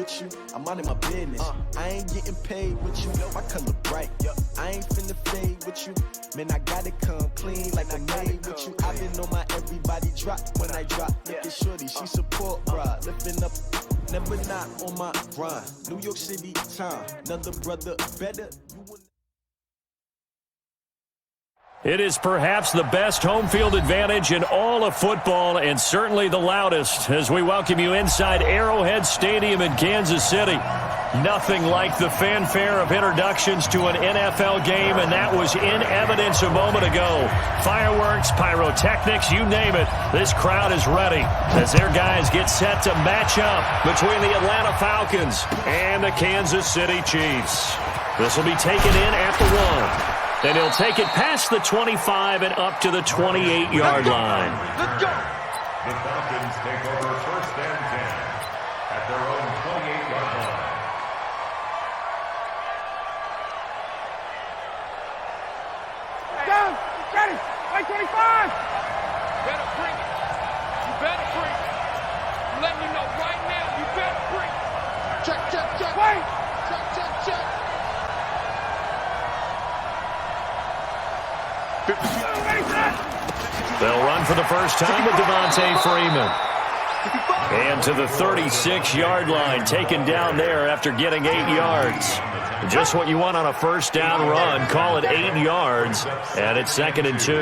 with you, I'm minding my business. I ain't getting paid with you, my color bright. I ain't finna fade with you, man, I gotta come clean like I made with you. I've been on my everybody drop when I drop. Look at shorty, she support, bruh, lifting up, never not on my grind. New York City time, another brother better. It is perhaps the best home field advantage in all of football, and certainly the loudest, as we welcome you inside Arrowhead Stadium in Kansas City. Nothing like the fanfare of introductions to an NFL game, and that was in evidence a moment ago. Fireworks, pyrotechnics, you name it. This crowd is ready as their guys get set to match up between the Atlanta Falcons and the Kansas City Chiefs. This will be taken in at the 1. And he'll take it past the 25 and up to the 28-yard line. Let's go. The Falcons take over first and 10 at their own 28-yard line. Go! Get it! Like 25! Better bring it. You better bring it. I'm letting you know right now, you better bring it. Check, check, check. Wait! Check, check, check. They'll run for the first time with Devontae Freeman. And to the 36-yard line, taken down there after getting 8 yards. Just what you want on a first down run. Call it 8 yards, and it's 2nd and 2.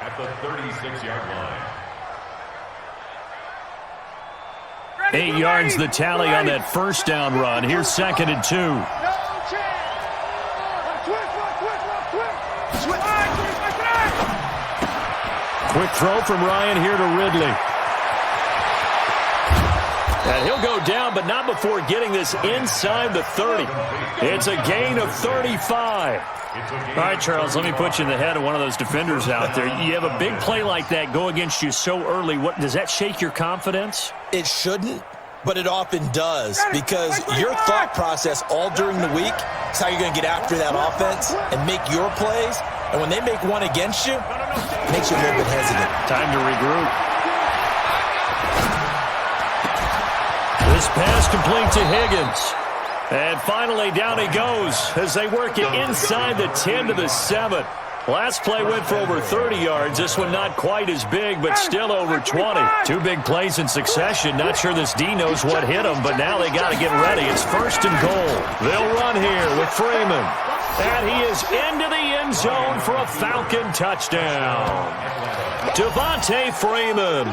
At the 36-yard line. 8 yards the tally on that first down run. Here's 2nd and 2. Quick throw from Ryan here to Ridley. And he'll go down, but not before getting this inside the 30. It's a gain of 35. All right, Charles, let me put you in the head of one of those defenders out there. You have a big play like that go against you so early. What does that shake your confidence? It shouldn't, but it often does, because your thought process all during the week is how you're going to get after that offense and make your plays. And when they make one against you, it makes you a little bit hesitant. Time to regroup. This pass complete to Higgins. And finally down he goes as they work it inside the 10 to the 7. Last play went for over 30 yards. This one not quite as big, but still over 20. 2 big plays in succession. Not sure this D knows what hit him, but now they got to get ready. It's 1st and goal. They'll run here with Freeman. And he is into the end zone for a Falcon touchdown. Devontae Freeman,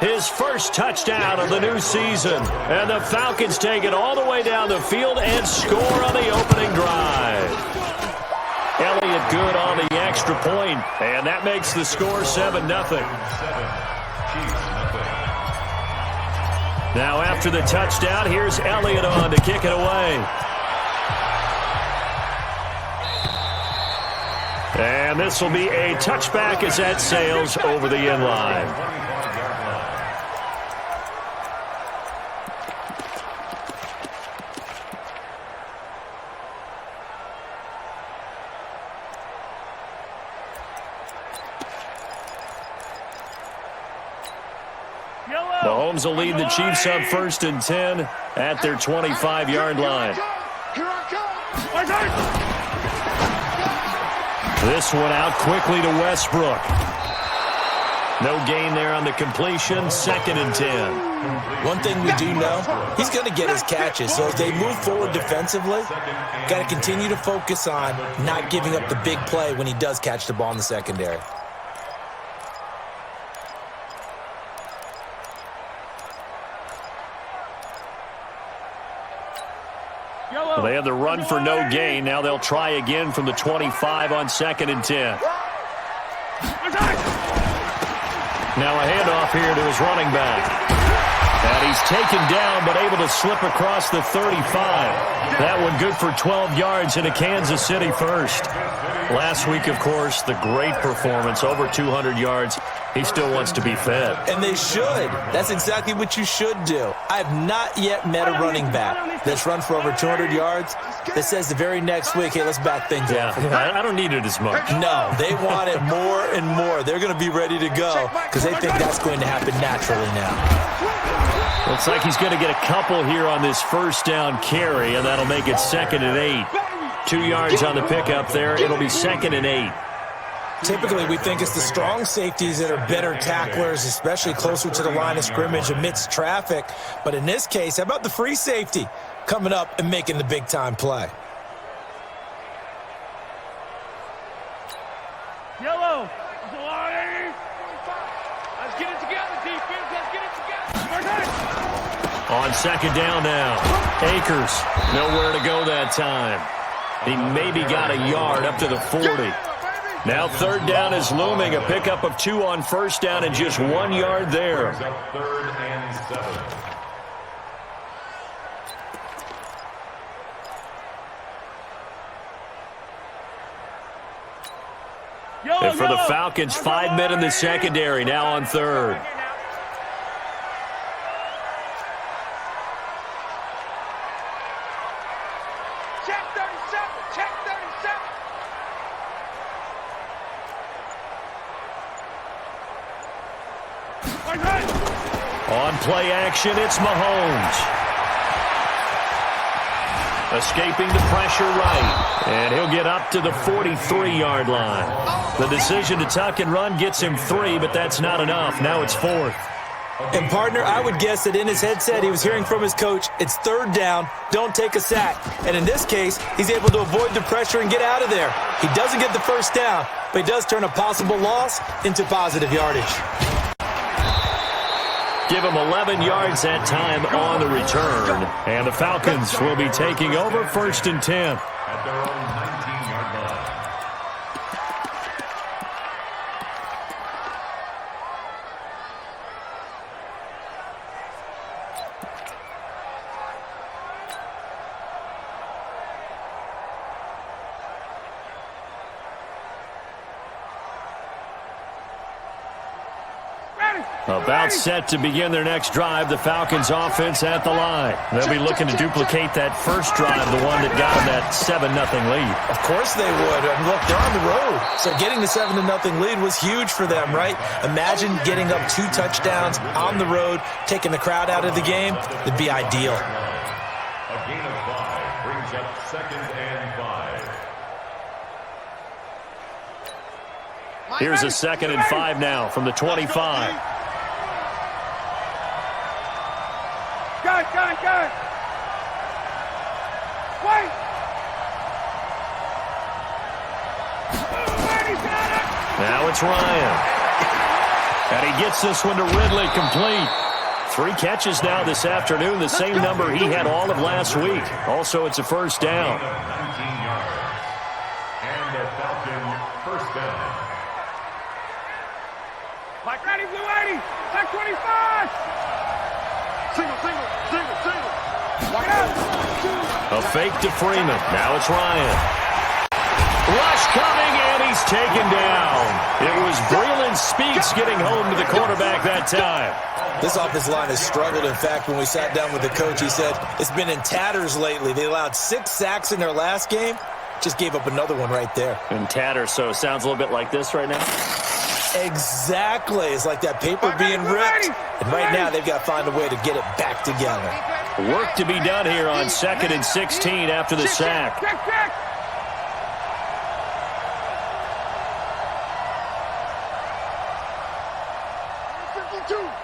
his first touchdown of the new season. And the Falcons take it all the way down the field and score on the opening drive. Elliott good on the extra point, and that makes the score 7-0. Now after the touchdown, here's Elliott on to kick it away. And this will be a touchback as that sails over the end line. Mahomes will lead the Chiefs up 1st and 10 at their 25-yard line. This one out quickly to Westbrook. No gain there on the completion. 2nd and 10. One thing we do know, he's going to get his catches. So as they move forward defensively, got to continue to focus on not giving up the big play when he does catch the ball in the secondary. Well, they had the run for no gain. Now they'll try again from the 25 on 2nd and 10. Now a handoff here to his running back. And he's taken down but able to slip across the 35. That one good for 12 yards into Kansas City first. Last week, of course, the great performance, over 200 yards. He still wants to be fed. And they should. That's exactly what you should do. I have not yet met a running back that's run for over 200 yards that says the very next week, hey, let's back things up. I don't need it as much. No, they want it more and more. They're going to be ready to go because they think that's going to happen naturally now. Looks like he's going to get a couple here on this first down carry, and that'll make it 2nd and 8. 2 yards on the pickup there. It'll be 2nd and 8. Typically, we think it's the strong safeties that are better tacklers, especially closer to the line of scrimmage amidst traffic. But in this case, how about the free safety coming up and making the big-time play? Yellow. Let's get it together, defense. Let's get it together. On 2nd down now. Akers, nowhere to go that time. He maybe got a yard up to the 40. Now 3rd down is looming. A pickup of 2 on 1st down and just 1 yard there. 3rd and 7. And for the Falcons, 5 men in the secondary now on 3rd. Check 37. Check 37. On play action, it's Mahomes. Escaping the pressure right. And he'll get up to the 43-yard line. The decision to tuck and run gets him 3, but that's not enough. Now it's 4th. And, partner, I would guess that in his headset he was hearing from his coach, it's 3rd down, don't take a sack. And in this case, he's able to avoid the pressure and get out of there. He doesn't get the 1st down, but he does turn a possible loss into positive yardage. Give him 11 yards that time on the return. And the Falcons will be taking over 1st and 10. At their own 19-yard line. About set to begin their next drive, the Falcons offense at the line. They'll be looking to duplicate that first drive, the one that got them that 7-0 lead. Of course they would. And look, they're on the road. So getting the 7-0 lead was huge for them, right? Imagine getting up 2 touchdowns on the road, taking the crowd out of the game. It'd be ideal. A gain of 5 brings up 2nd and 5. Here's a 2nd and 5 now from the 25. Gun. Wait. Now it's Ryan. And he gets this one to Ridley complete. 3 catches now this afternoon, the same number he had all of last week. Also, it's a 1st down. 19 yards. And the Falcon 1st down. Mike ready, blue 80. Like 25. Single. Wide out. A fake to Freeman. Now it's Ryan. Rush coming, and he's taken down. It was Braylon Speaks getting home to the quarterback that time. This offensive line has struggled. In fact, when we sat down with the coach, he said it's been in tatters lately. They allowed 6 sacks in their last game. Just gave up another one right there. In tatters, so it sounds a little bit like this right now. Exactly. It's like that paper being ripped. And right now they've got to find a way to get it back together. Work to be done here on 2nd and 16 after the sack. Check.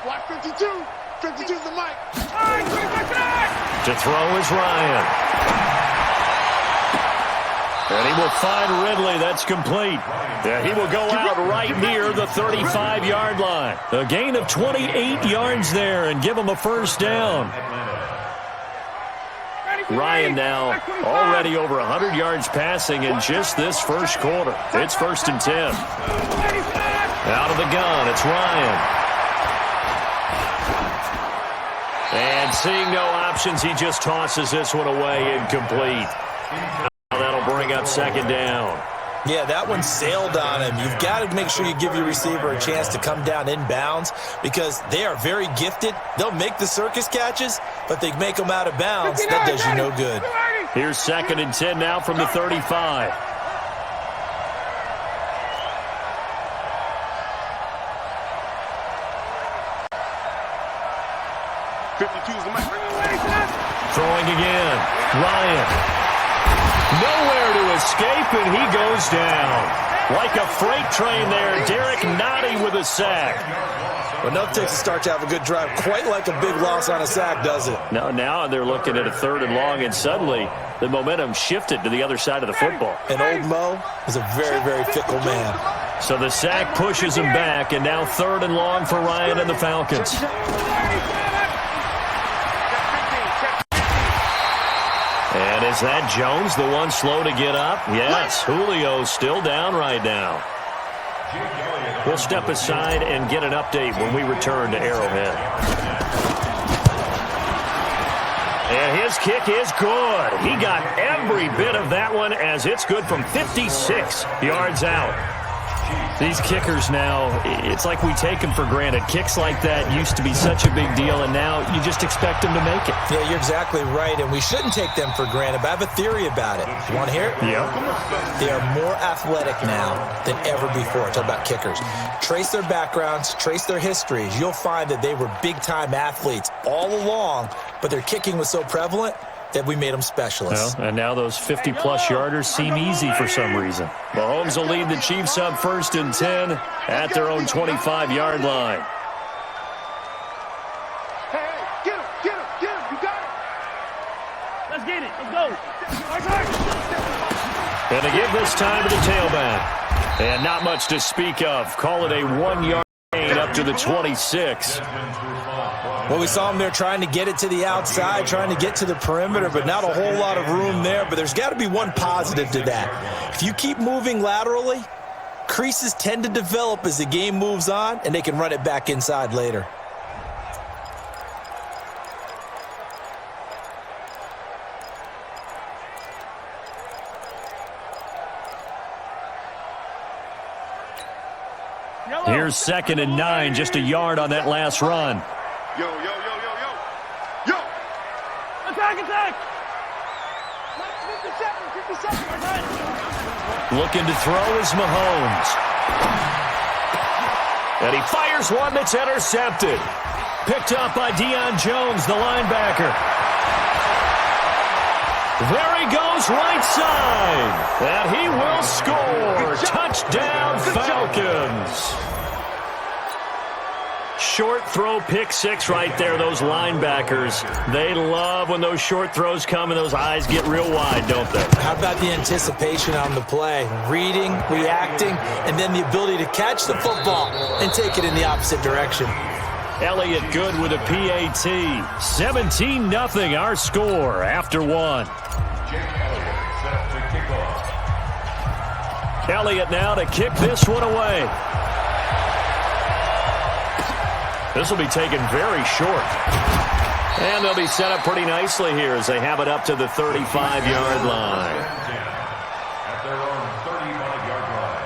Watch 52. 52's the mic. To throw is Ryan. And he will find Ridley. That's complete. Yeah, he will go out right near the 35-yard line. A gain of 28 yards there and give him a 1st down. Ryan now already over 100 yards passing in just this first quarter. It's 1st and 10. Out of the gun, it's Ryan. And seeing no options, he just tosses this one away incomplete. Now that'll bring up 2nd down. Yeah, that one sailed on him. You've got to make sure you give your receiver a chance to come down inbounds because they are very gifted. They'll make the circus catches, but they make them out of bounds. That does you no good. Here's 2nd and 10 now from the 35. again. Ryan. Nowhere to escape, and he goes down. Like a freight train there, Derek Nottie with a sack. Well, nothing takes a start to have a good drive, quite like a big loss on a sack, does it? Now they're looking at a 3rd and long, and suddenly the momentum shifted to the other side of the football. And old Mo is a very, very fickle man. So the sack pushes him back, and now 3rd and long for Ryan and the Falcons. And is that Jones, the one slow to get up? Yes, Julio's still down right now. We'll step aside and get an update when we return to Arrowhead. And his kick is good. He got every bit of that one as it's good from 56 yards out. These kickers now, it's like we take them for granted. Kicks like that used to be such a big deal, and now you just expect them to make it. Yeah, you're exactly right, and we shouldn't take them for granted, but I have a theory about it. You want to hear it? Yeah. They are more athletic now than ever before. Talk about kickers. Trace their backgrounds, trace their histories. You'll find that they were big-time athletes all along, but their kicking was so prevalent that we made them specialists. Well, and now those 50-plus yarders seem easy for some reason. Mahomes will lead the Chiefs up 1st and 10 at their own 25-yard line. Hey, get him, you got it. Let's get it, let's go. And they give this time to the tailback. And not much to speak of. Call it a 1-yard gain up to the 26. Well, we saw him there trying to get it to the outside, trying to get to the perimeter, but not a whole lot of room there. But there's got to be one positive to that. If you keep moving laterally, creases tend to develop as the game moves on, and they can run it back inside later. Here's 2nd and 9, just a yard on that last run. Yo. Attack. 57. Looking to throw is Mahomes. And he fires one that's intercepted. Picked up by Deion Jones, the linebacker. There he goes, right side. And he will score. Touchdown, Falcons. Short throw, pick 6 right there. Those linebackers, they love when those short throws come and those eyes get real wide, don't they? How about the anticipation on the play? Reading, reacting, and then the ability to catch the football and take it in the opposite direction. Elliott good with a PAT. 17-0 our score after 1. Elliott now to kick this one away. This will be taken very short. And they'll be set up pretty nicely here as they have it up to the 35-yard line. At their own 35-yard line.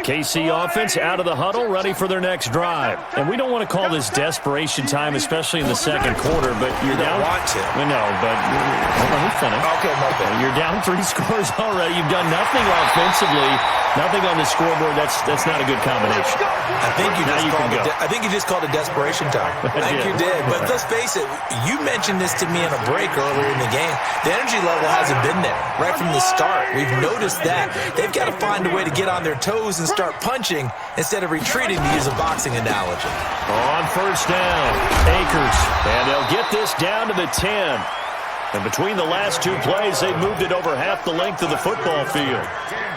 KC offense out of the huddle, ready for their next drive. And we don't want to call this desperation time, especially in the second quarter, but you're down. Want to. I know, but let me finish. Okay, my bad. You're down 3 scores already. You've done nothing offensively, nothing on the scoreboard. That's not a good combination. I think you just called it desperation time. I think you did. But let's face it, you mentioned this to me in a break earlier in the game. The energy level hasn't been there right from the start. We've noticed that. They've got to find a way to get on their toes and start punching instead of retreating, to use a boxing analogy. On 1st down, Akers. And they'll get this down to the 10. And between the last 2 plays, they've moved it over half the length of the football field.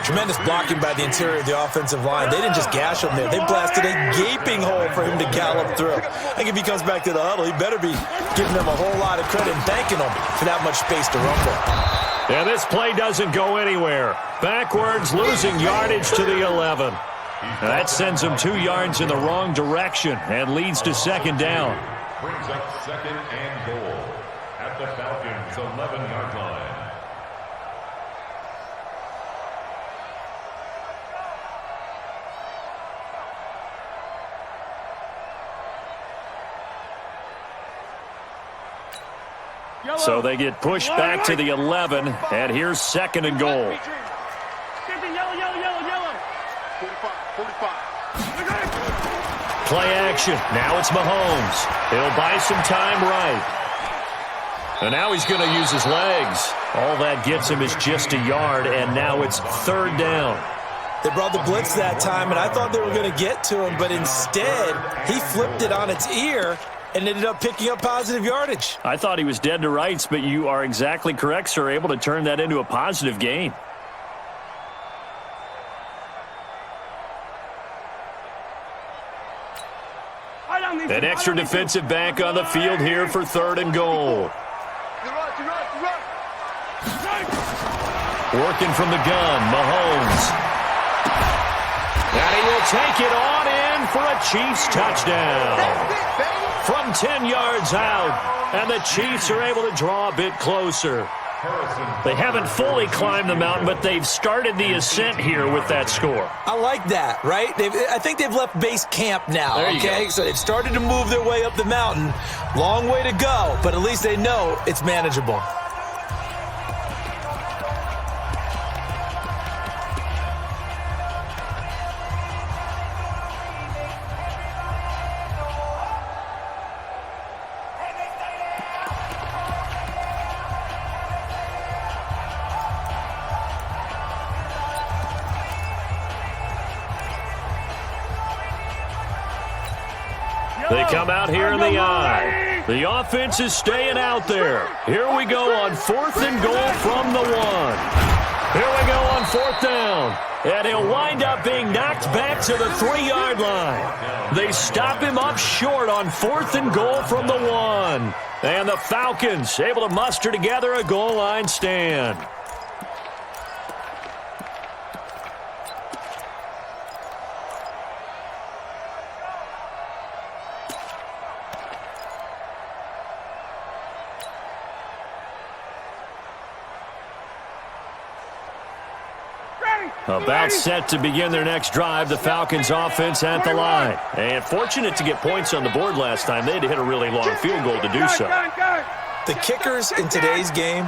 Tremendous blocking by the interior of the offensive line. They didn't just gash him there. They blasted a gaping hole for him to gallop through. I think if he comes back to the huddle, he better be giving them a whole lot of credit and thanking them for that much space to rumble. And this play doesn't go anywhere. Backwards, losing yardage to the 11. And that sends them 2 yards in the wrong direction and leads to 2nd down. Brings up 2nd and goal at the Falcons' 11-yard line. So they get pushed back to the 11, and here's 2nd and goal. Play action. Now it's Mahomes. He'll buy some time right. And now he's going to use his legs. All that gets him is just a yard, and now it's 3rd down. They brought the blitz that time, and I thought they were going to get to him, but instead he flipped it on its ear and ended up picking up positive yardage. I thought he was dead to rights, but you are exactly correct, sir, able to turn that into a positive gain. An extra defensive back on the field here for 3rd and goal. Working from the gun, Mahomes. And he will take it on in for a Chiefs touchdown. From 10 yards out, and the Chiefs are able to draw a bit closer. They haven't fully climbed the mountain, but they've started the ascent here with that score. I like that, right? I think they've left base camp now, okay? So they've started to move their way up the mountain. Long way to go, but at least they know it's manageable. They come out here in the eye. The offense is staying out there. Here we go on 4th and goal from the 1. Here we go on 4th down. And he'll wind up being knocked back to the 3-yard line. They stop him up short on 4th and goal from the 1. And the Falcons able to muster together a goal line stand. About set to begin their next drive, the Falcons offense at the line. And fortunate to get points on the board last time. They had to hit a really long field goal to do so. The kickers in today's game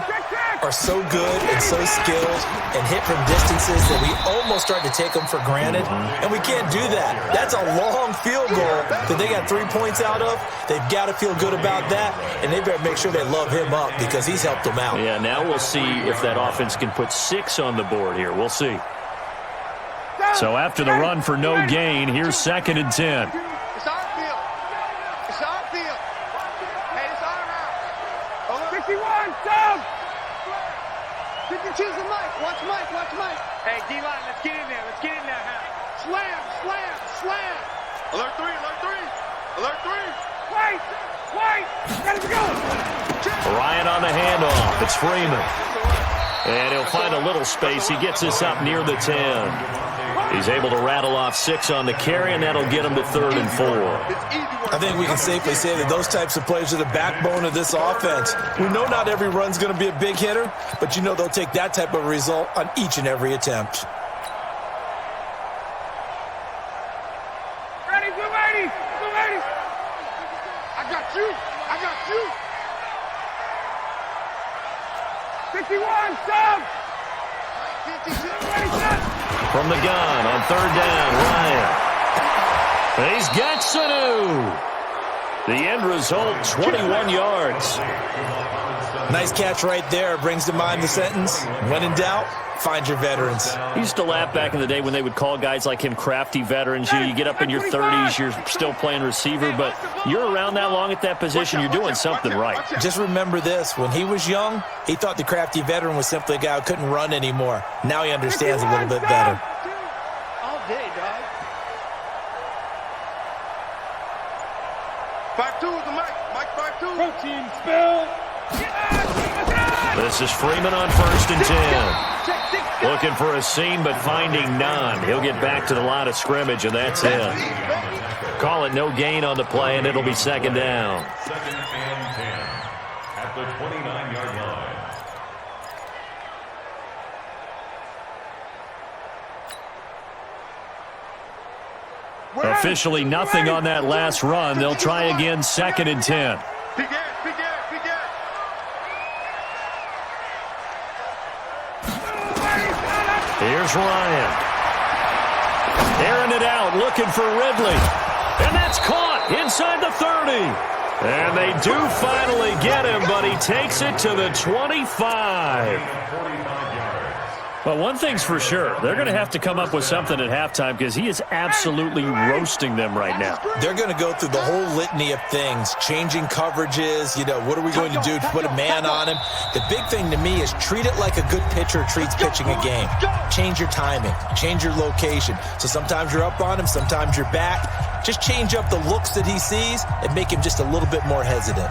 are so good and so skilled and hit from distances that we almost start to take them for granted. And we can't do that. That's a long field goal that they got 3 points out of. They've got to feel good about that, and they better make sure they love him up because he's helped them out. Yeah, now we'll see if that offense can put 6 on the board here. We'll see. So after the run for no gain, here's 2nd and 10. It's our field. It's our field. Hey, it's our route. 51, stop! 52 is the Mike. Watch Mike, watch Mike. Hey, D-line, let's get in there. Let's get in there, huh? Slam, slam, slam. Alert 3, alert 3. Alert 3. Wait, wait. Gotta go. Ryan on the handoff. It's Freeman. And he'll find a little space. He gets this up near the 10. He's able to rattle off 6 on the carry, and that'll get him to 3rd and 4. I think we can safely say that those types of plays are the backbone of this offense. We know not every run's going to be a big hitter, but you know they'll take that type of result on each and every attempt. Ready, blue ladies, blue ladies. I got you, I got you. 51, stop. 52, ready, set. From the gun on 3rd down, Ryan. He's got Sanu. The end result, 21 yards. Nice catch right there. Brings to mind the sentence, when in doubt, find your veterans. I used to laugh back in the day when they would call guys like him crafty veterans. You get up in your 30s, you're still playing receiver, but you're around that long at that position, you're doing something right. Just remember this. When he was young, he thought the crafty veteran was simply a guy who couldn't run anymore. Now he understands a little bit better. All day, dog. 5-2 is the Mike. Mike 5-2. Protein spill. This is Freeman on 1st and 10. Looking for a seam, but finding none. He'll get back to the line of scrimmage, and that's it. Call it no gain on the play, and it'll be 2nd down. 2nd and 10 at the 29-yard line. Officially nothing on that last run. They'll try again 2nd and 10. Here's Ryan. Airing it out, looking for Ridley. And that's caught inside the 30. And they do finally get him, but he takes it to the 25. Well, one thing's for sure. They're going to have to come up with something at halftime because he is absolutely roasting them right now. They're going to go through the whole litany of things, changing coverages, what are we going to do to put a man on him? The big thing to me is treat it like a good pitcher treats pitching a game. Change your timing, change your location. So sometimes you're up on him, sometimes you're back. Just change up the looks that he sees and make him just a little bit more hesitant.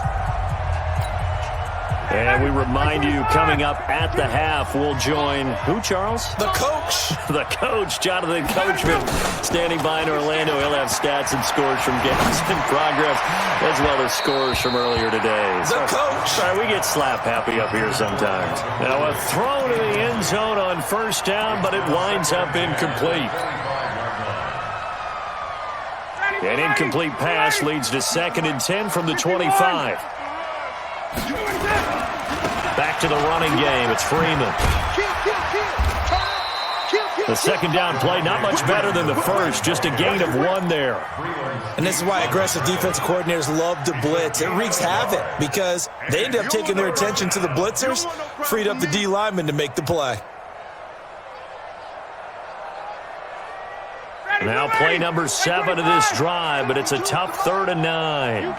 And we remind you, coming up at the half, we'll join who, Charles? The coach. The coach, Jonathan Coachman, standing by in Orlando. He'll have stats and scores from games in progress, as well as scores from earlier today. The coach. Sorry, we get slap happy up here sometimes. Now a throw to the end zone on first down, but it winds up incomplete. An incomplete pass leads to 2nd and 10 from the 25. Back to the running game. It's Freeman. The second down play, not much better than the first. Just a gain of 1 there. And this is why aggressive defensive coordinators love to blitz. It wreaks havoc because they end up taking their attention to the blitzers, freed up the D lineman to make the play. Now play number 7 of this drive, but it's a tough 3rd and 9.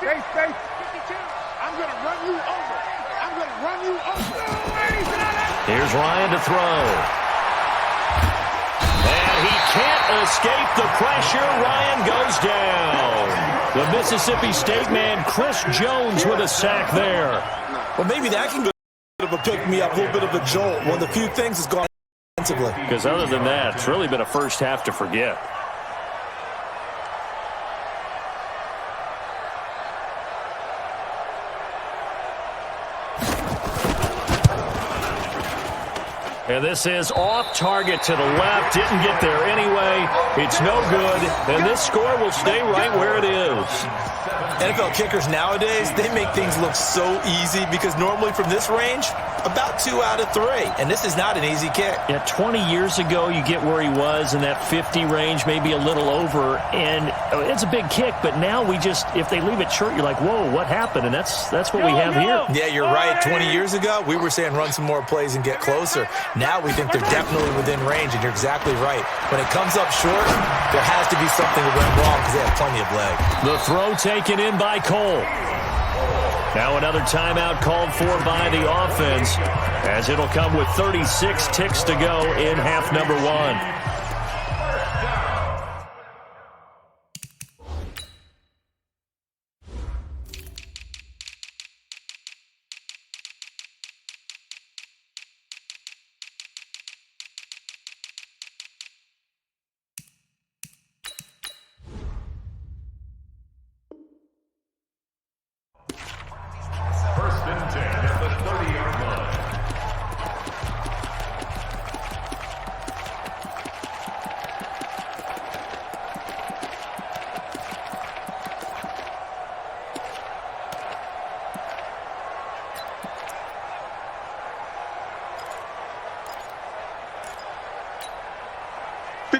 Space. 52. I'm going to run you over. Here's Ryan to throw. And he can't escape the pressure. Ryan goes down. The Mississippi State man, Chris Jones, with a sack there. Well, maybe that can be a bit of a pick-me-up, a little bit of a jolt. One of the few things that's gone offensively. Because other than that, it's really been a first half to forget. And this is off target to the left. Didn't get there anyway. It's no good. And this score will stay right where it is. NFL kickers nowadays, they make things look so easy because normally from this range, about 2 out of 3. And this is not an easy kick. Yeah, 20 years ago, you get where he was in that 50 range, maybe a little over. And it's a big kick, but now we just, if they leave it short, you're like, whoa, what happened? And that's what we have here. Yeah, you're right. 20 years ago, we were saying run some more plays and get closer. Now we think they're definitely within range, and you're exactly right. When it comes up short, there has to be something that went wrong because they have plenty of leg. The throw taken in by Cole. Now another timeout called for by the offense, as it'll come with 36 ticks to go in half number 1.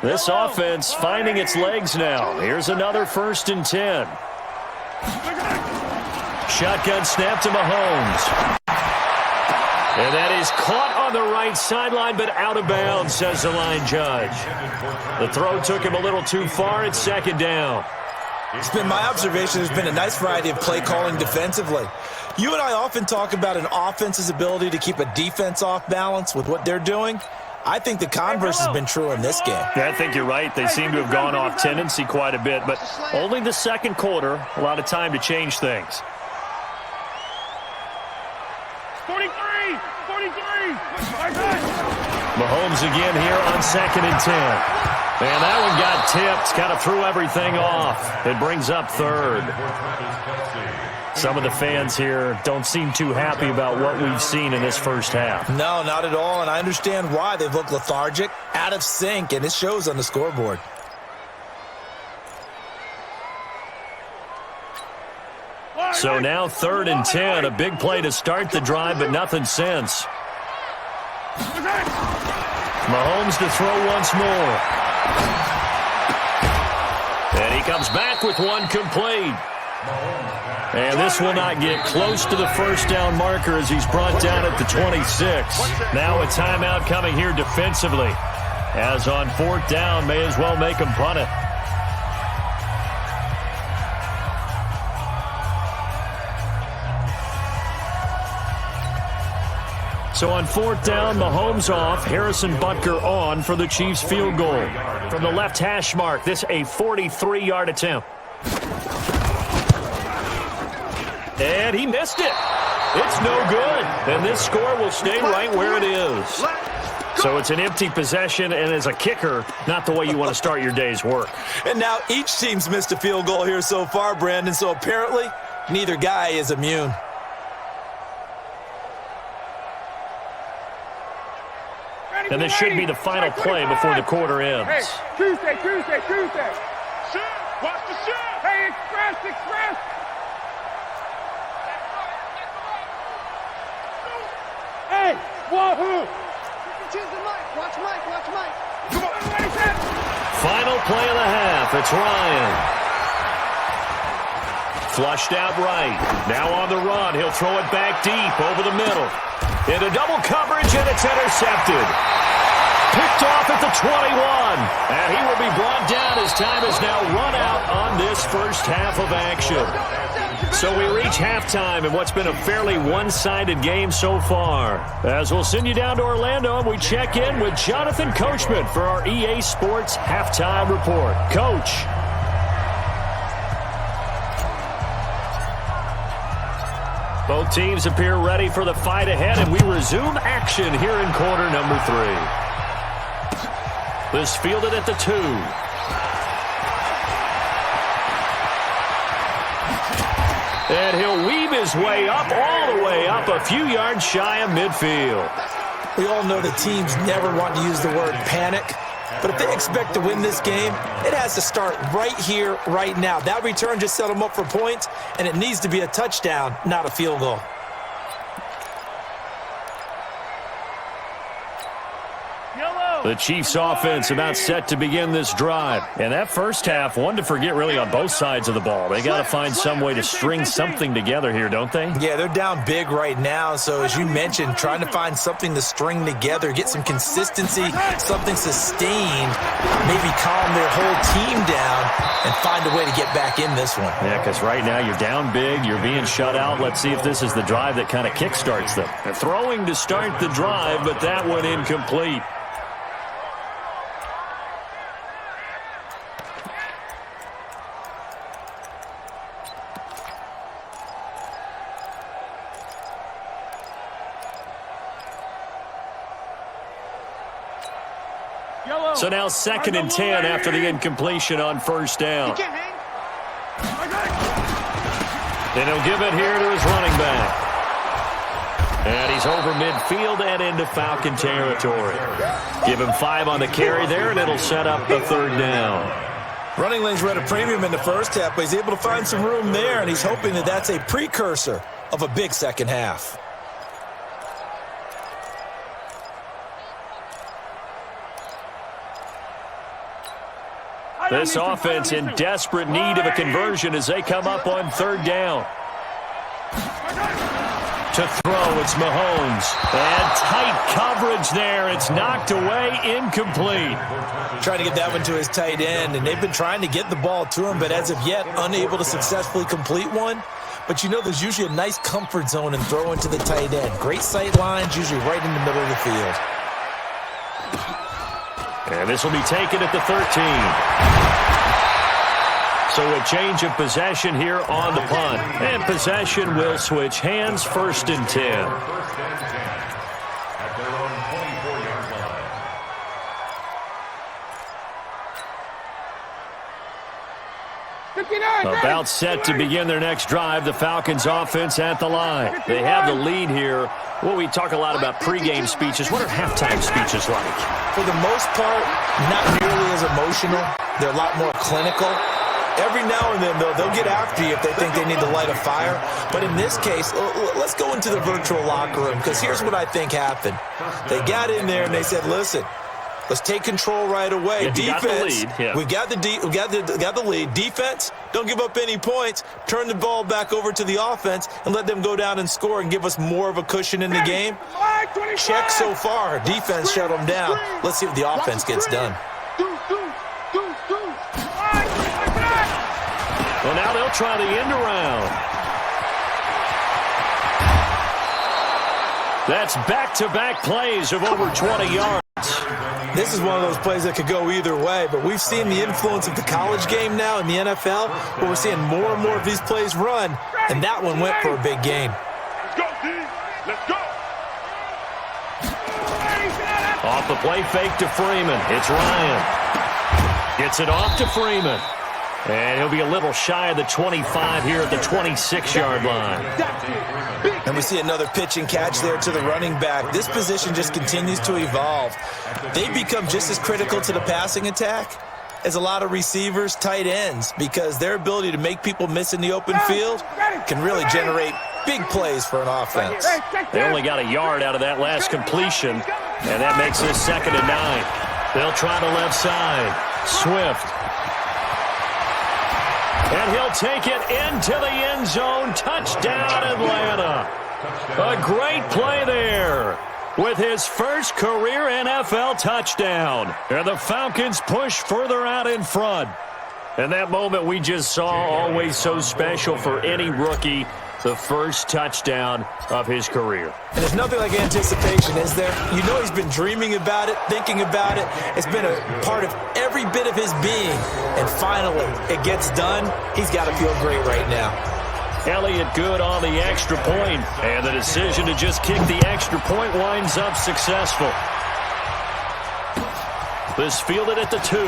This offense finding its legs now. Here's another 1st and 10. Shotgun snap to Mahomes. And that is caught on the right sideline, but out of bounds, says the line judge. The throw took him a little too far. It's 2nd down. It's been my observation there's been a nice variety of play calling defensively. You and I often talk about an offense's ability to keep a defense off balance with what they're doing. I think the converse has been true in this game. Yeah, I think you're right. They seem to have gone off tendency quite a bit, but only the second quarter, a lot of time to change things. 43! Mahomes again here on 2nd and 10. And that one got tipped, kind of threw everything off. It brings up 3rd. Some of the fans here don't seem too happy about what we've seen in this first half. No, not at all, and I understand why. They've looked lethargic, out of sync, and it shows on the scoreboard. So now 3rd and 10, a big play to start the drive, but nothing since. Mahomes to throw once more. And he comes back with one complete. And this will not get close to the first down marker as he's brought down at the 26. Now a timeout coming here defensively. As on 4th down, may as well make him punt it. So on 4th down, Mahomes off, Harrison Butker on for the Chiefs field goal. From the left hash mark, this a 43-yard attempt. And he missed it. It's no good. And this score will stay right where it is. So it's an empty possession, and as a kicker, not the way you want to start your day's work. And now each team's missed a field goal here so far, Brandon, so apparently neither guy is immune. And this should be the final play before the quarter ends. Hey, Tuesday. Shoot. Watch the shoot. Hey, express. Hey, wahoo. Choose the mic. Watch Mike. Come on. Final play of the half. It's Ryan. Flushed out right. Now on the run. He'll throw it back deep over the middle. Into double coverage, and it's intercepted. Picked off at the 21. And he will be brought down as time is now run out on this first half of action. So we reach halftime in what's been a fairly one-sided game so far. As we'll send you down to Orlando, and we check in with Jonathan Coachman for our EA Sports Halftime Report. Coach. Both teams appear ready for the fight ahead, and we resume action here in quarter number 3. This fielded at the 2. And he'll weave his way up, all the way up, a few yards shy of midfield. We all know the teams never want to use the word panic, but if they expect to win this game, it has to start right here, right now. That return just set them up for points, and it needs to be a touchdown, not a field goal. The Chiefs offense about set to begin this drive. And that first half, one to forget really on both sides of the ball. They got to find some way to string something together here, don't they? Yeah, they're down big right now. So as you mentioned, trying to find something to string together, get some consistency, something sustained, maybe calm their whole team down and find a way to get back in this one. Yeah, because right now you're down big, you're being shut out. Let's see if this is the drive that kind of kickstarts them. They're throwing to start the drive, but that one incomplete. So now 2nd and 10 after the incompletion on first down. And he'll give it here to his running back. And he's over midfield and into Falcon territory. Give him 5 on the carry there, and it'll set up the 3rd down. Running lanes were at a premium in the first half, but he's able to find some room there, and he's hoping that that's a precursor of a big second half. This offense in desperate need of a conversion as they come up on 3rd down. To throw, it's Mahomes. And tight coverage there. It's knocked away, incomplete. Trying to get that one to his tight end, and they've been trying to get the ball to him, but as of yet, unable to successfully complete one. But you know there's usually a nice comfort zone in throwing to the tight end. Great sight lines, usually right in the middle of the field. And this will be taken at the 13. So a change of possession here on the punt. And possession will switch hands, 1st and 10. At their own 24-yard line. About set to begin their next drive, the Falcons offense at the line. They have the lead here. Well, we talk a lot about pregame speeches. What are halftime speeches like? For the most part, not nearly as emotional. They're a lot more clinical. Every now and then, though, they'll get after you if they think they need to light a fire. But in this case, let's go into the virtual locker room, because here's what I think happened. They got in there and they said, listen, let's take control right away. Yeah, Defense, we got the lead. Defense, don't give up any points. Turn the ball back over to the offense and let them go down and score and give us more of a cushion in the game. Check so far. Defense shut them down. Let's see what the offense gets done. Well, now they'll try the end around. That's back-to-back plays of over 20 yards. This is one of those plays that could go either way, but we've seen the influence of the college game now in the NFL, where we're seeing more and more of these plays run, and that one went for a big gain. Let's go, D. Let's go. Off the play fake to Freeman. It's Ryan. Gets it off to Freeman. And he'll be a little shy of the 25 here at the 26-yard line. And we see another pitch and catch there to the running back. This position just continues to evolve. They become just as critical to the passing attack as a lot of receivers, tight ends, because their ability to make people miss in the open field can really generate big plays for an offense. They only got a yard out of that last completion, and that makes this 2nd and 9. They'll try the left side. Swift. And he'll take it into the end zone. Touchdown, Atlanta. A great play there with his first career NFL touchdown. And the Falcons push further out in front. And that moment we just saw, always so special for any rookie, the first touchdown of his career. And there's nothing like anticipation, is there? You know he's been dreaming about it, thinking about it. It's been a part of every bit of his being. And finally, it gets done. He's got to feel great right now. Elliott good on the extra point, and the decision to just kick the extra point winds up successful. This fielded at the 2.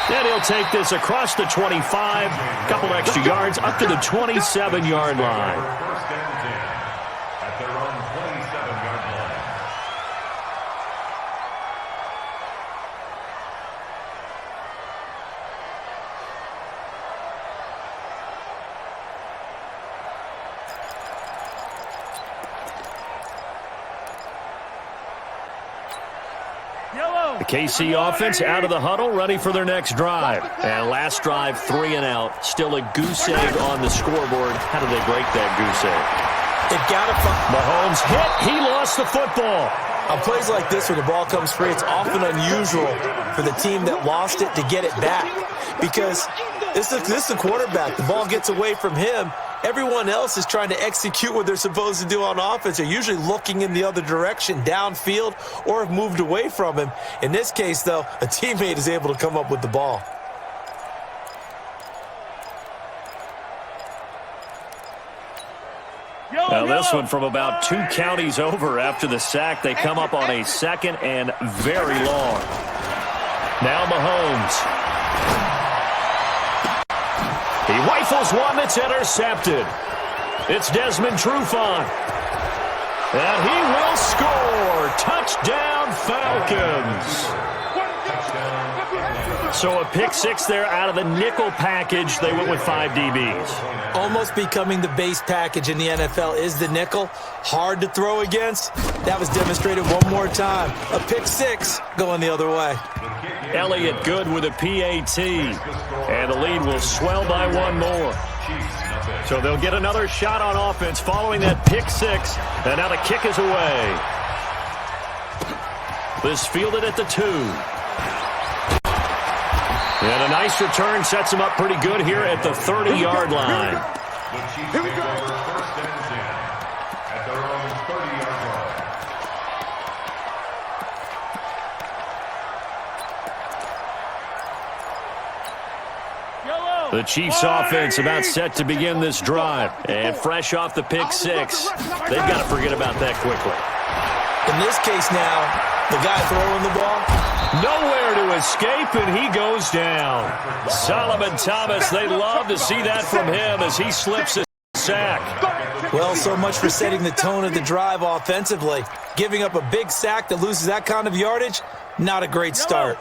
And he'll take this across the 25, couple extra yards up to the 27-yard line. First and 10 at their own 27-yard line. The KC offense out of the huddle, ready for their next drive. And last drive, 3 and out. Still a goose egg on the scoreboard. How do they break that goose egg? They've got to find Mahomes hit. He lost the football. on plays like this where the ball comes free. It's often unusual for the team that lost it to get it back, because this is the quarterback. The ball gets away from him. Everyone else is trying to execute what they're supposed to do on offense. They're usually looking in the other direction, downfield, or have moved away from him. In this case, though, a teammate is able to come up with the ball. Now this one from about 2 counties over after the sack. They come up on a 2nd and very long. Now Mahomes. He rifles one that's intercepted. It's Desmond Trufant. And he will score. Touchdown, Falcons. So a pick six there out of the nickel package. They went with 5 DBs. Almost becoming the base package in the NFL is the nickel. Hard to throw against. That was demonstrated one more time. A pick six going the other way. Elliott good with a PAT. And the lead will swell by 1 more. So they'll get another shot on offense following that pick six. And now the kick is away. This fielded at the 2. And a nice return sets him up pretty good here at the 30-yard line. The Chiefs take over 1st and 10 at their own 30-yard line. The Chiefs offense about set to begin this drive. And fresh off the pick six, they've got to forget about that quickly. In this case now, the guy throwing the ball, nowhere to escape, and he goes down. Solomon Thomas, they love to see that from him as he slips a sack. well, so much for setting the tone of the drive offensively. Giving up a big sack that loses that kind of yardage, not a great start.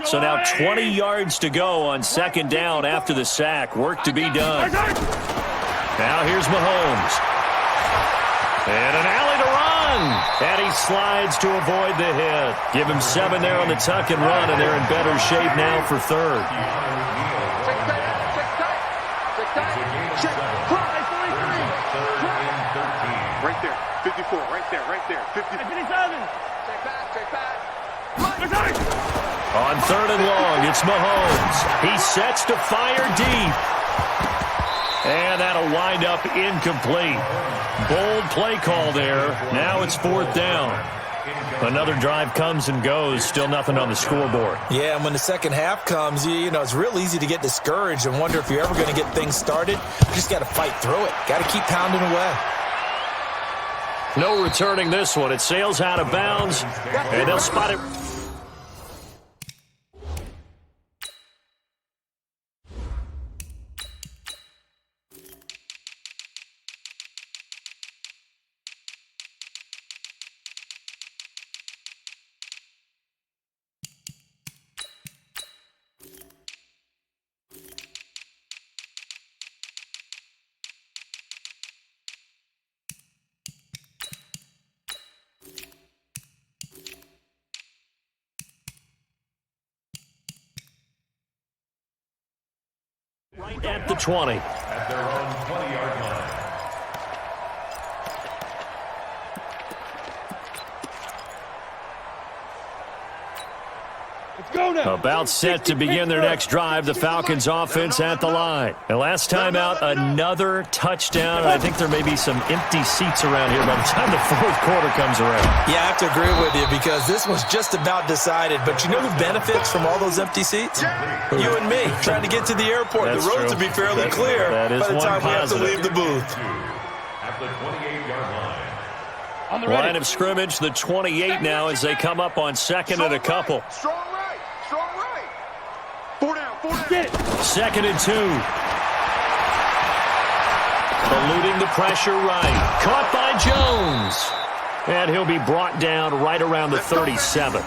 So now 20 yards to go on second down after the sack. Work to be done. Now here's Mahomes. And an alley to run. And he slides to avoid the hit. Give him 7 there on the tuck and run, and they're in better shape now for third. Right there. 54. Right there. Right there. 57. Check back. Check back. On third and long, it's Mahomes. He sets to fire deep. And that'll wind up incomplete. Bold play call there. Now it's fourth down. Another drive comes and goes. Still nothing on the scoreboard. Yeah, and when the second half comes, you know, it's real easy to get discouraged and wonder if you're ever going to get things started. You just got to fight through it. Got to keep pounding away. No returning this one. It sails out of bounds, and they'll spot it. Right at the 20. At their own 20-yard line. About set to begin their next drive, the Falcons offense at the line. And last time out, another touchdown. And I think there may be some empty seats around here by the time the fourth quarter comes around. Yeah, I have to agree with you because this was just about decided. But you know who benefits from all those empty seats? You and me, trying to get to the airport. That's the roads true. will be fairly clear that is by the one time we have to positive. leave the booth. At the 28-yard line. Line of scrimmage, the 28 now as they come up on second and a couple. Strong right. Strong right. 4 down. 4 down. Get it. Second and 2. Eluding the pressure right. Caught by Jones. And he'll be brought down right around the 37.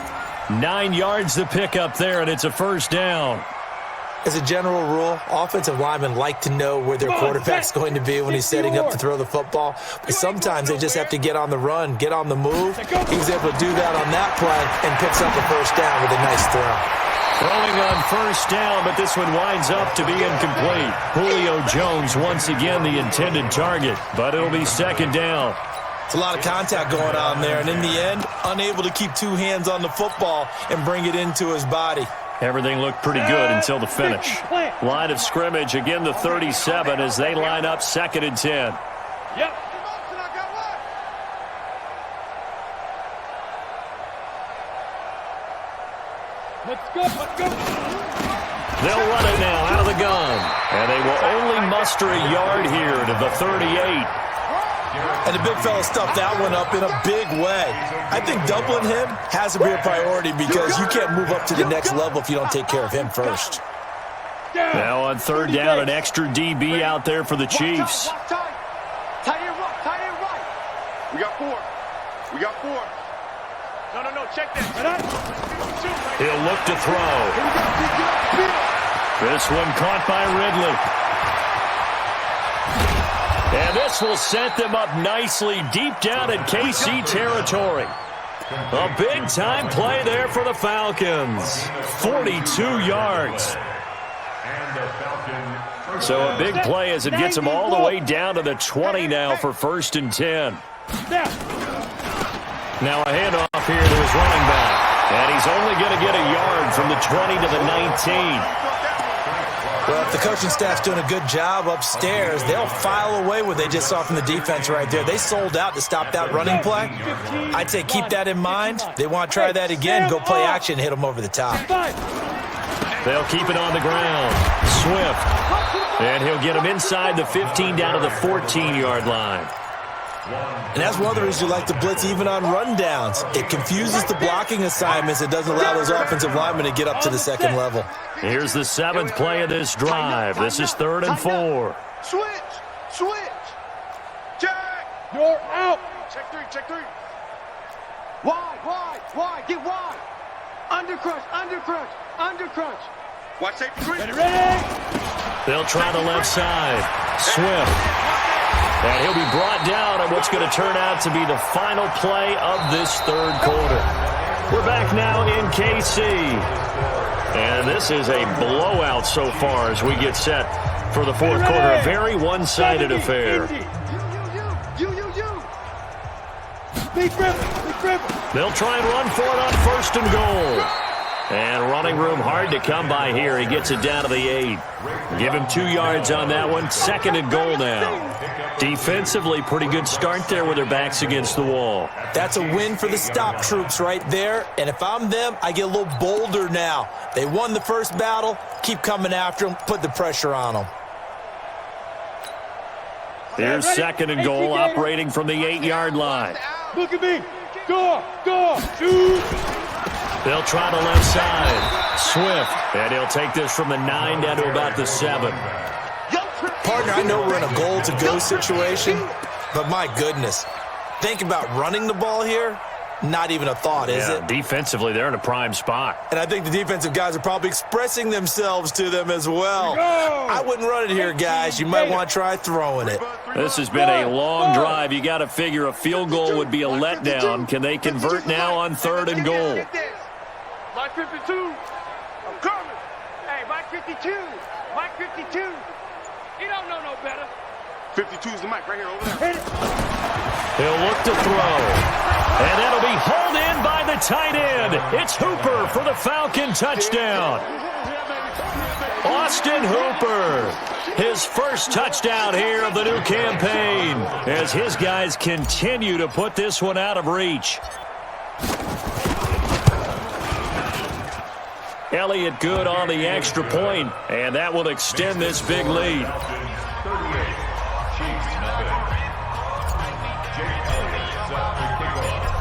9 yards to pick up there, and it's a first down. As a general rule, offensive linemen like to know where their quarterback's going to be when he's setting up to throw the football. But sometimes they just have to get on the run, get on the move. He was able to do that on that play and picks up a first down with a nice throw. Throwing on first down, but this one winds up to be incomplete. Julio Jones once again the intended target, but it'll be second down. It's a lot of contact going on there, and in the end, unable to keep 2 hands on the football and bring it into his body. Everything looked pretty good until the finish. Line of scrimmage, again the 37 as they line up second and 10. Yep. Let's go. Let's go. They'll run it now out of the gun. And they will only muster a yard here to the 38. And the big fella stuffed that one up in a big way. I think doubling him has to be a priority because you can't move up to the next level if you don't take care of him first. Now on third down, an extra DB out there for the Chiefs. Tight end right. We got 4. No. Check that. He'll look to throw. This one caught by Ridley. And this will set them up nicely deep down in KC territory. A big-time play there for the Falcons. 42 yards. So a big play as it gets them all the way down to the 20 now for first and 10. Now a handoff here to his running back. And he's only going to get a yard from the 20 to the 19. Well, if the coaching staff's doing a good job upstairs, they'll file away what they just saw from the defense right there. They sold out to stop that running play. I'd say keep that in mind. They want to try that again, go play action, hit them over the top. They'll keep it on the ground. Swift. And he'll get him inside the 15 down to the 14-yard line. And that's one of the reasons you like to blitz even on rundowns. It confuses the blocking assignments. It doesn't allow those offensive linemen to get up to the second level. Here's the 7th play of this drive. This is 3rd and 4. Switch. Jack. You're out. Check 3. Wide. Get wide. Under crush. Under crunch. Watch safety. Ready. They'll try the left side. Swift. And he'll be brought down on what's going to turn out to be the final play of this third quarter. We're back now in KC. And this is a blowout so far as we get set for the fourth quarter. A very one-sided affair. They'll try and run for it on first and goal. And running room hard to come by here. He gets it down to the 8. Give him 2 yards on that one. Second and goal now. Defensively, pretty good start there with their backs against the wall. That's a win for the stop troops right there. And if I'm them, I get a little bolder now. They won the first battle. Keep coming after them. Put the pressure on them. Here's second and goal, operating from the 8-yard line. Look at me. Go, shoot. They'll try the left side. Swift. And he'll take this from the 9 down to about the 7. Partner, I know we're in a goal-to-go situation, but my goodness. Think about running the ball here. Not even a thought, is it? Defensively, they're in a prime spot. And I think the defensive guys are probably expressing themselves to them as well. I wouldn't run it here, guys. You might want to try throwing it. This has been a long drive. You got to figure a field goal would be a letdown. Can they convert now on third and goal? Mike 52. I'm coming. Hey, Mike 52. Mike 52. He don't know no better. 52 is the mic right here over there. He'll look to throw. And that'll be hauled in by the tight end. It's Hooper for the Falcon touchdown. Austin Hooper, his first touchdown here of the new campaign, as his guys continue to put this one out of reach. Elliott good on the extra point, and that will extend this big lead.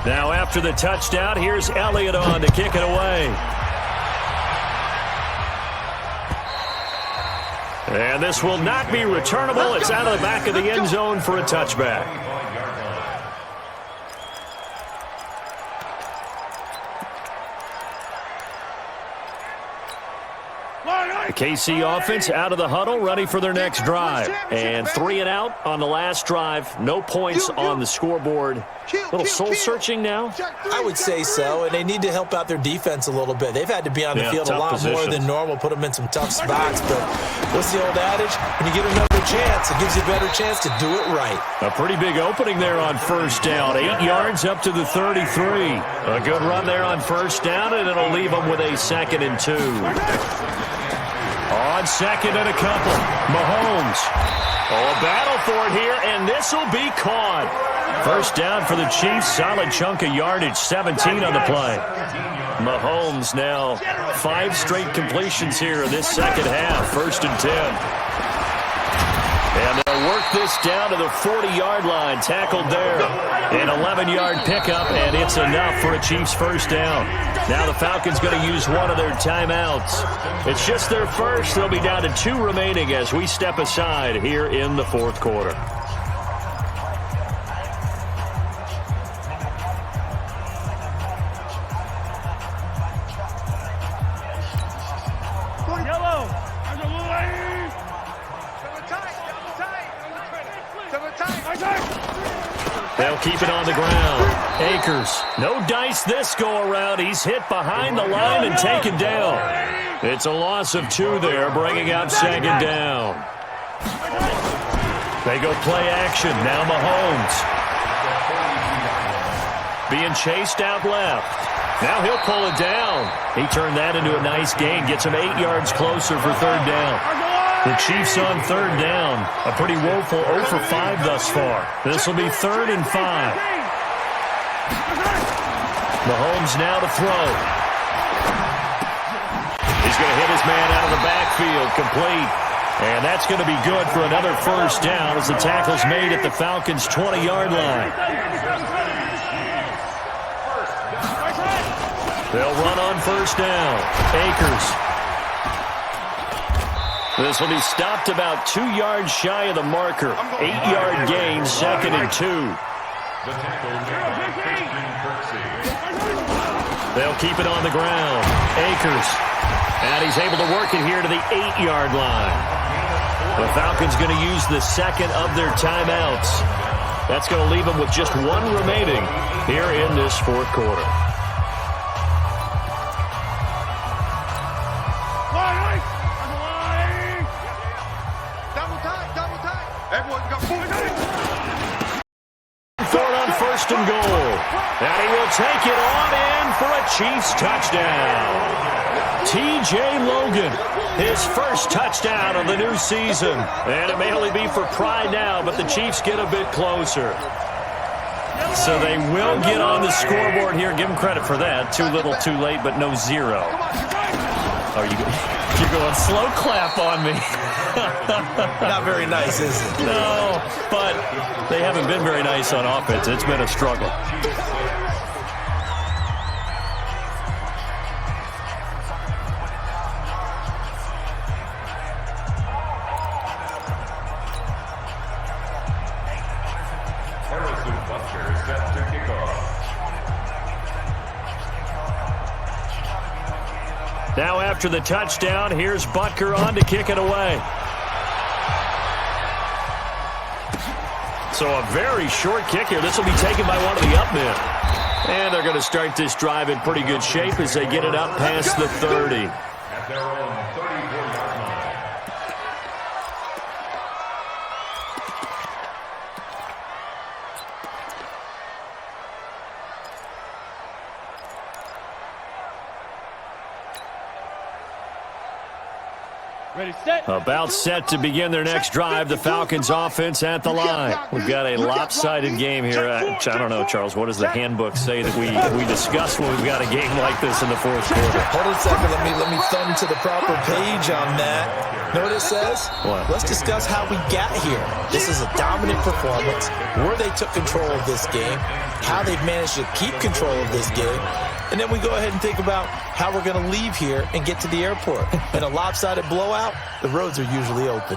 Now after the touchdown, here's Elliott on to kick it away. And this will not be returnable. It's out of the back of the end zone for a touchback. The KC offense out of the huddle, ready for their next drive. And 3 and out on the last drive. No points on the scoreboard. A little soul-searching now? I would say so, and they need to help out their defense a little bit. They've had to be on the field a lot more than normal, put them in some tough spots. But what's the old adage? When you get another chance, it gives you a better chance to do it right. A pretty big opening there on first down. 8 yards up to the 33. A good run there on first down, and it'll leave them with a 2nd and 2. On second and a couple, Mahomes. Oh, a battle for it here, and this will be caught. First down for the Chiefs, solid chunk of yardage, 17 on the play. Mahomes now 5 straight completions here in this second half, 1st and 10. And they'll work this down to the 40-yard line, tackled there. An 11-yard pickup, and it's enough for a Chiefs first down. Now the Falcons going to use one of their timeouts. It's just their first. They'll be down to 2 remaining as we step aside here in the fourth quarter. They'll keep it on the ground. Akers, no dice this go-around. He's hit behind the line and taken down. It's a loss of 2 there, bringing out 2nd down. They go play action. Now Mahomes. Being chased out left. Now he'll pull it down. He turned that into a nice gain. Gets him 8 yards closer for 3rd down. The Chiefs on 3rd down. A pretty woeful 0 for 5 thus far. This will be 3rd and 5. Mahomes now to throw. He's going to hit his man out of the backfield, complete. And that's going to be good for another first down as the tackle's made at the Falcons' 20-yard line. They'll run on first down. Akers. This will be stopped about 2 yards shy of the marker. 8-yard gain, 2nd and 2. They'll keep it on the ground. Akers. And he's able to work it here to the 8-yard line. The Falcons going to use the second of their timeouts. That's going to leave them with just one remaining here in this fourth quarter. Third on first and goal. And he will take it on in for a Chiefs touchdown. T.J. Logan, his first touchdown of the new season. And it may only be for pride now, but the Chiefs get a bit closer. So they will get on the scoreboard here. Give them credit for that. Too little, too late, but no zero. You're going slow clap on me. Not very nice, is it? No, but they haven't been very nice on offense. It's been a struggle. Now after the touchdown, here's Butker on to kick it away. So a very short kick here. This will be taken by one of the up men. And they're going to start this drive in pretty good shape as they get it up past the 30. At their own 34-yard line. About set to begin their next drive. The Falcons offense at the line. We've got a lopsided game here. I don't know, Charles, what does the handbook say that we discuss when we've got a game like this in the fourth quarter? Hold on a second. Let me thumb to the proper page on that. Know what it says? What? Let's discuss how we got here. This is a dominant performance, where they took control of this game, how they've managed to keep control of this game, and then we go ahead and think about how we're going to leave here and get to the airport. In a lopsided blowout, the roads are usually open.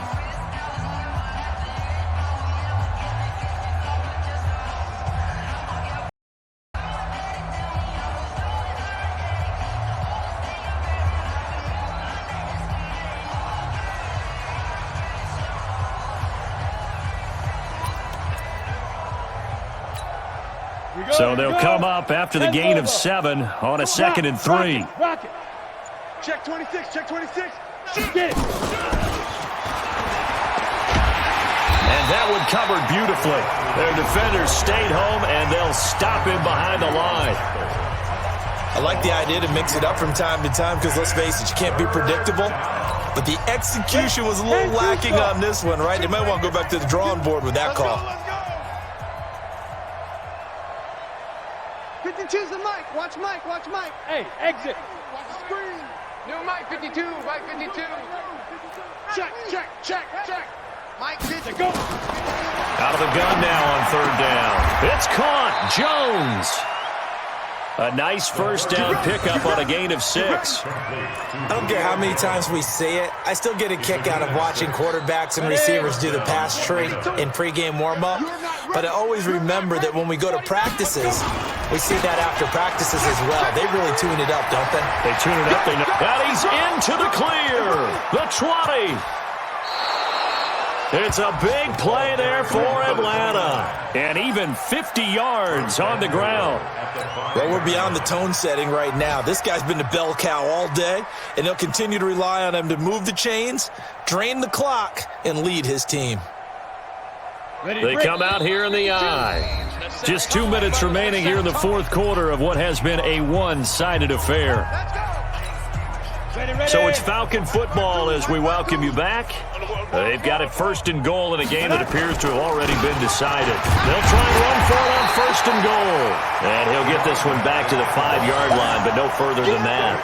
So they'll come up after the gain of 7 on a 2nd and 3. Rocket. Check 26, check 26. Get it. And that one covered beautifully. Their defenders stayed home, and they'll stop him behind the line. I like the idea to mix it up from time to time because, let's face it, you can't be predictable. But the execution was a little lacking on this one, right? They might want to go back to the drawing board with that call. 52's the mic. Watch Mike. Watch Mike. Hey, exit. Watch the screen. New Mike 52. Mike 52. Check, check, check, check. Mike 50. Go. Out of the gun now on 3rd down. It's caught. Jones. A nice first down pickup on a gain of 6. I don't care how many times we say it. I still get a kick out of watching quarterbacks and receivers do the pass tree in pregame warm-up. But I always remember that when we go to practices, we see that after practices as well. They really tune it up, don't they? They tune it up. They know. And he's into the clear. The 20. It's a big play there for Atlanta. And even 50 yards on the ground. Well, we're beyond the tone setting right now. This guy's been the bell cow all day, and they'll continue to rely on him to move the chains, drain the clock, and lead his team. They come out here in the eye. Just 2 minutes remaining here in the fourth quarter of what has been a one-sided affair. So it's Falcon football as we welcome you back. They've got it 1st and goal in a game that appears to have already been decided. They'll try and run for it on 1st and goal. And he'll get this one back to the 5-yard line, but no further than that.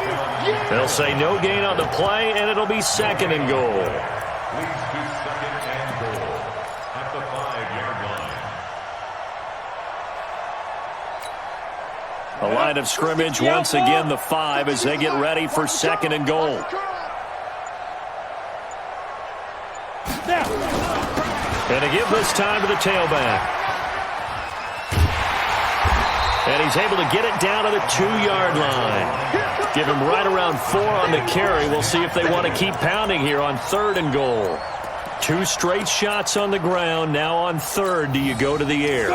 They'll say no gain on the play, and it'll be 2nd and goal. Leads to 2nd and goal at the 5-yard line. The line of scrimmage once again the 5 as they get ready for 2nd and goal. And to give this time to the tailback. And he's able to get it down to the 2-yard line. Give him right around 4 on the carry. We'll see if they want to keep pounding here on 3rd and goal. 2 straight shots on the ground. Now on 3rd, do you go to the air?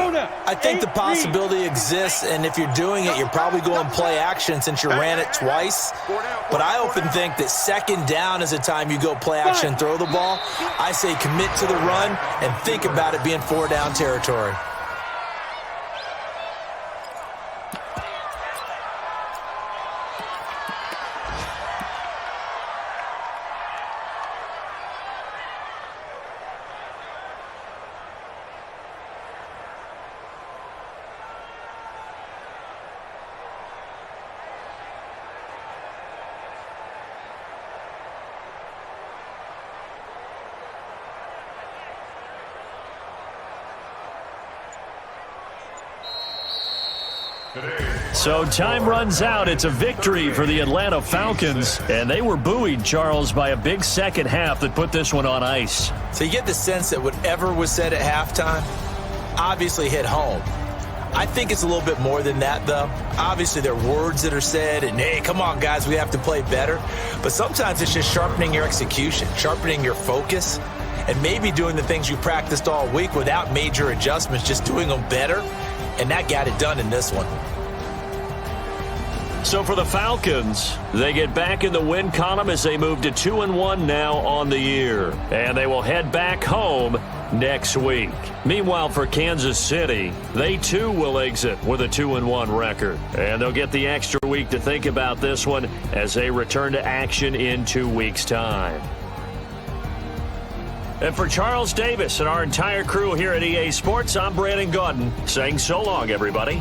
I think the possibility exists, and if you're doing it, you're probably going play action since you ran it twice. But I often think that 2nd down is the time you go play action and throw the ball. I say commit to the run and think about it being 4-down territory. So time runs out. It's a victory for the Atlanta Falcons. And they were buoyed, Charles, by a big second half that put this one on ice. So you get the sense that whatever was said at halftime obviously hit home. I think it's a little bit more than that, though. Obviously, there are words that are said, and, hey, come on, guys, we have to play better. But sometimes it's just sharpening your execution, sharpening your focus, and maybe doing the things you practiced all week without major adjustments, just doing them better. And that got it done in this one. So for the Falcons, they get back in the win column as they move to 2-1 now on the year. And they will head back home next week. Meanwhile, for Kansas City, they too will exit with a 2-1 record. And they'll get the extra week to think about this one as they return to action in 2 weeks' time. And for Charles Davis and our entire crew here at EA Sports, I'm Brandon Gaudin saying so long, everybody.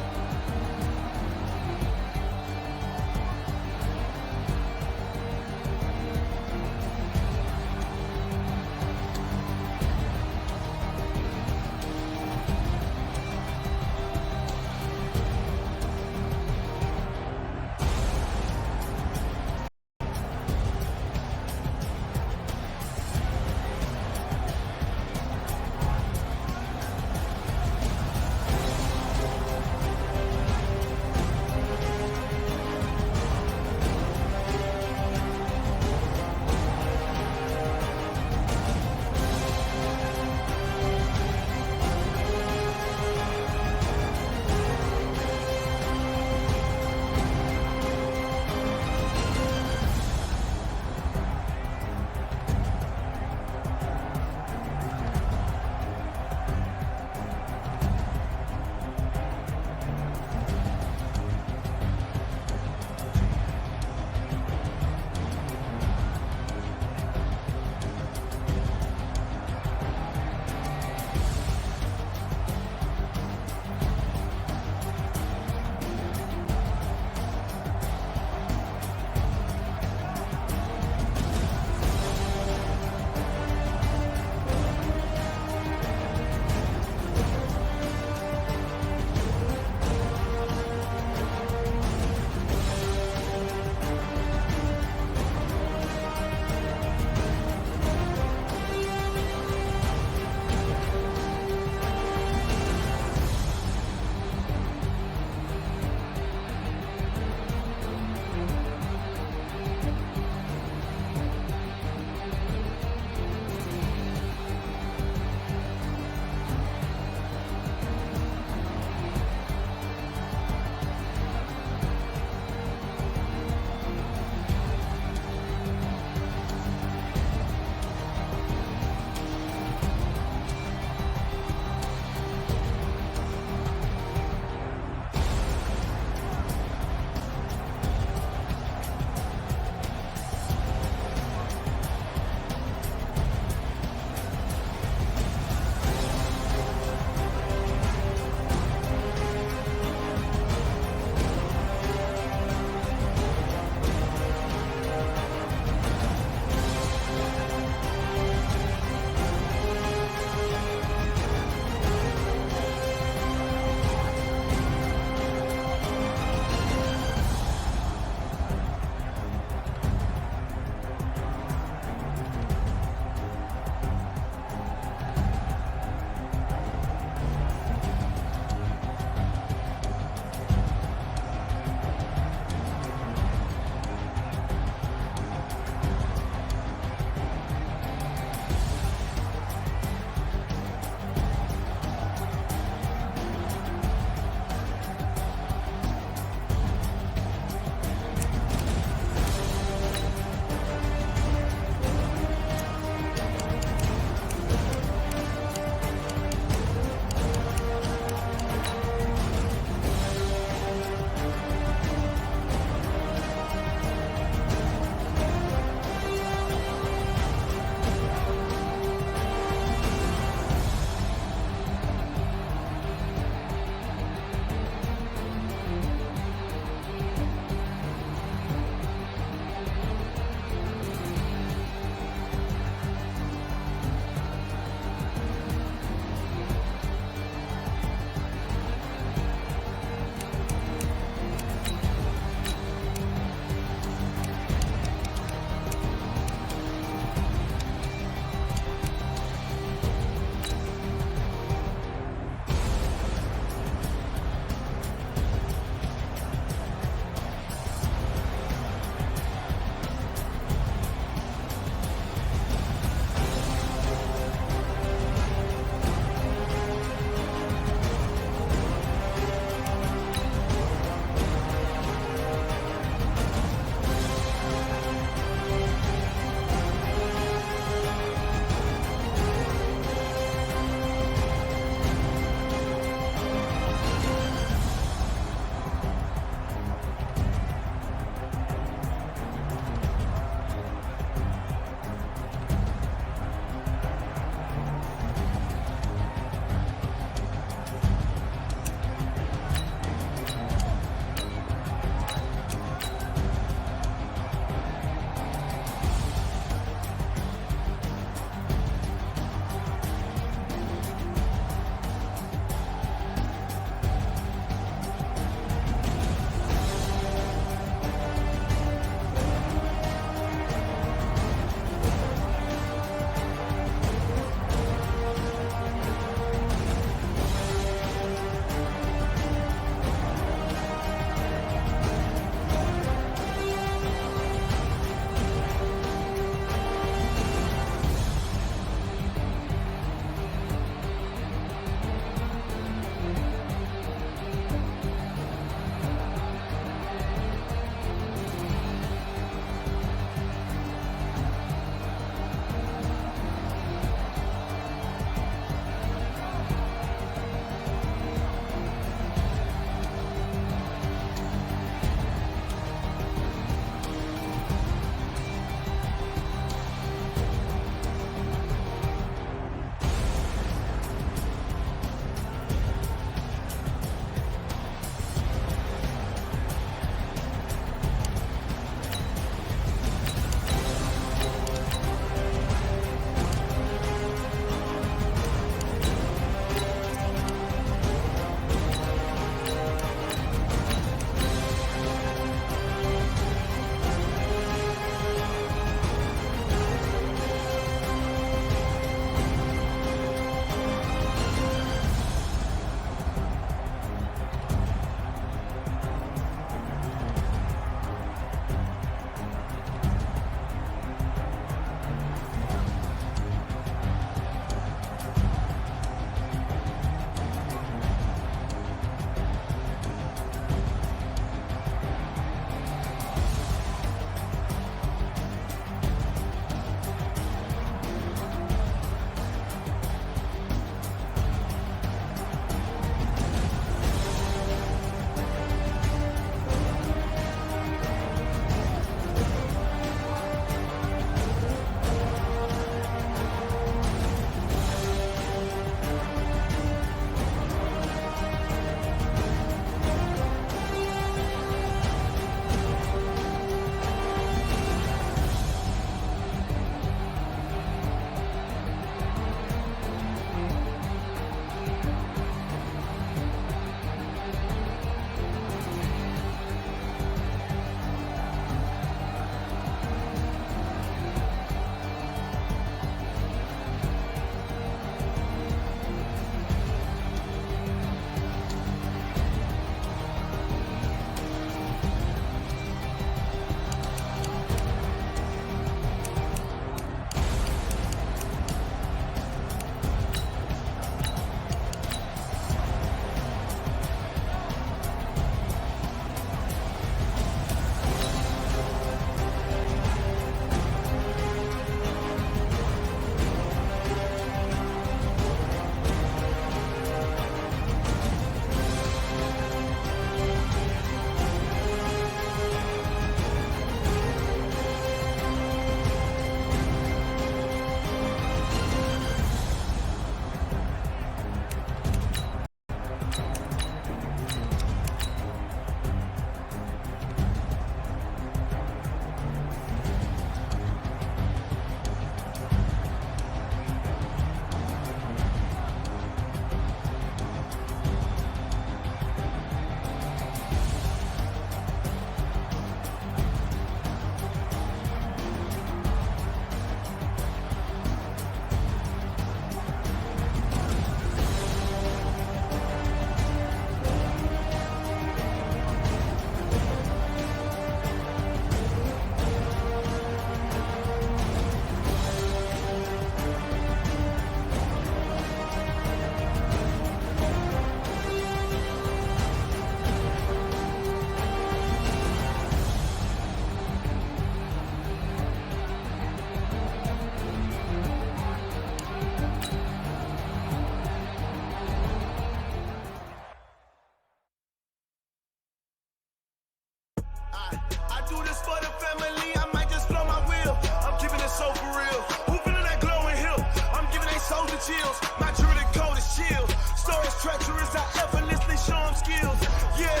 I do this for the family, I might just blow my wheel. I'm keeping it so for real. Who feeling that glowing hill? I'm giving they soldier chills. My jewelry code is chill. Stories treacherous, I effortlessly show them skills. Yeah.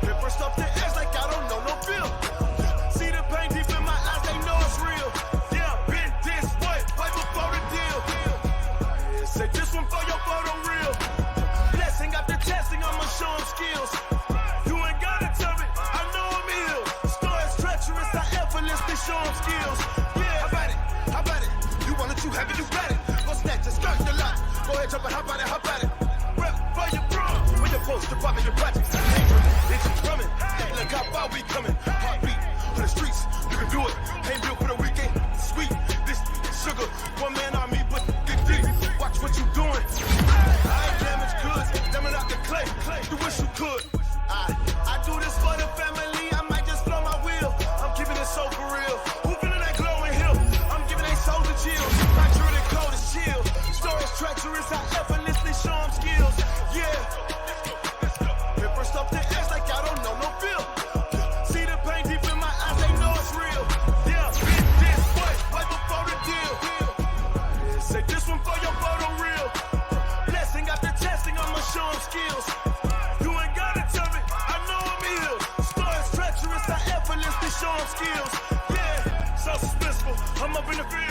Hit first off the edge like I don't know no feel. See the pain deep in my eyes, they know it's real. Yeah, been this way, way before the deal. Yeah, say this one for your photo real. Blessing after testing, I'ma show them skills. You ain't gotta tell me, I know I'm ill. Stories treacherous, I effortlessly show them skills. Yeah, how about it? How about it? You want it, you have it, you got it. Go snatch it, start the lot. Go ahead, jump it, how about it, how about it? Rep for your bro. When you're supposed to pop in your projects. It's coming. Look how far we coming. Heartbeat for the streets. You can do it. Ain't built for the weekend. Sweet. This sugar. One man army, but get deep. Watch what you doing. I ain't damaged goods. Damn it out the clay. You wish you could. I do this for the family. I might just blow my wheel. I'm keeping it so for real. Who feeling that glowing hill? I'm giving they soldier chills. My jewelry code is chill. Stories treacherous. I effortlessly show them skills. Yeah. Hit first off the edge like I don't know no feel. See the pain deep in my eyes, they know it's real. Yeah, been this way, way before the deal. Yeah, say this one for your photo real. Blessing after testing, I'ma show them skills. You ain't gotta tell me, I know I'm ill. Stories treacherous, I effortlessly show them skills. Yeah, so suspenseful, I'm up in the field.